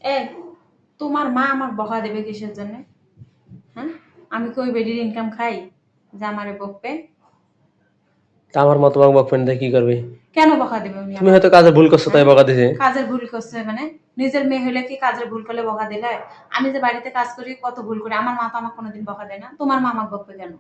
এ তোমার মা আমার বকা দেবে কিসের জন্য? হ্যাঁ, আমি কি ওই বেডির ইনকাম খাই যে আমারে বকবে? তা আমার মতো তোমাকে বকফ্রেন্ড দিয়ে কি করবে? কেন বকা দেবে উনি তুমি আমার? হয়তো কাজে ভুল করছো তাই হ্যাঁ, বকা দিছে। কাজের ভুল করছে মানে? নিজের মেয়ে হলে কি কাজের ভুল করলে বকা দিলে হয়? আমি যে বাড়িতে কাজ করি কত ভুল করি, আমার মা তো আমাকে কোনোদিন বকা দেয় না। তোমার মা আমাকে বকবে কেন?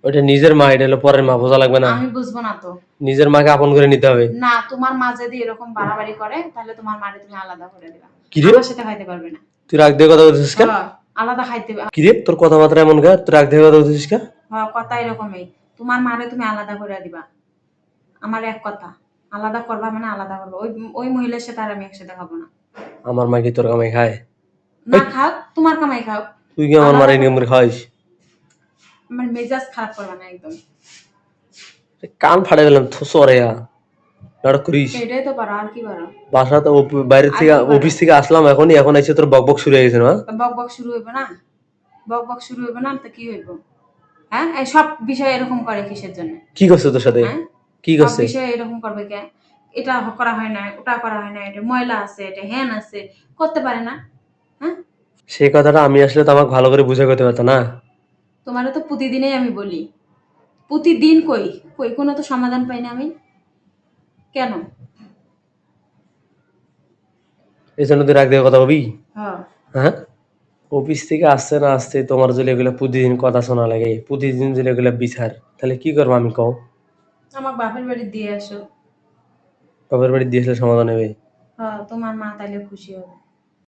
ওইটা নিজের মা, এটা হলো পরের মা, বোঝা লাগবে না? আমি বুঝবো না তো। নিজের মাকে আপন করে নিতে হবে। না, তোমার মা যদি এরকম বাড়াবাড়ি করে তাহলে তোমার মারে তুমি আলাদা করে দিবা। কি রে, আমার সাথে খাইতে পারবে না। তুই রাগ দিয়ে কথা বলছিস কেন? হ্যাঁ, আলাদা খাইতে। কি রে, তোর কথাবার্তা এমন কা? তুই রাগ দিয়ে কথা বলছিস কেন? হ্যাঁ, কথা এরকমই। তোমার মারে তুমি আলাদা করে দিবা। আমার এক কথা, আলাদা করবা মানে আলাদা করবা। ওই ওই মহিলার সাথে আর আমি একসাথে খাবো না। আমার মা কি তোর কামাই খায়? না এই, খাও, তোমার কামাই খাও। তুই কি আমার মারে আলাদা ইনকাম করে খাওয়াইস? আমার মেজাজ খারাপ করবা না একদম। কান ফাটে গেলাম সরে নাটক করিস। এটাই তো পারো, আর কি পারো? বাসা তো বাইরে আর থেকে কি পারো? অফিস থেকে আসলাম, এখন এসে তোর বক বক শুরু হয়ে গেছে না? বক বক শুরু হইব না? বক বক শুরু হইব না তো কি হইব? হ্যাঁ, এই সব বিষয় এরকম করে কিসের জন্য? কি করছে তোর সাথে? হ্যাঁ, কি সব করছে? বিষয়ে এরকম করবে কে? এটা করা হয় না, ওটা করা হয় না, এটা ময়লা আছে, এটা হ্যান আছে, করতে পারে না? হ্যাঁ, সেই কথাটা আমি আসলে তো আমাকে ভালো করে বুঝে করতে পারতো না? তোমারও তো প্রতিদিনই আমি বলি। প্রতিদিন কই, কই কোনো তো সমাধান পাই না আমি। কেন? এই জন্য তুই রাগ দিয়ে কথা বলবি? হ্যাঁ, হ্যাঁ, অফিস থেকে আসতে না আসতে তোমার যদি এগুলো প্রতিদিন কথা শোনা লাগে, প্রতিদিন যদি এগুলো বিচার, তাহলে কি করবো আমি কও? আমার বাপের বাড়ি দিয়ে আসো। বাপের বাড়ি দিয়ে আসলে সমাধান হবে? হ্যাঁ, তোমার মা তাইলে খুশি হবে।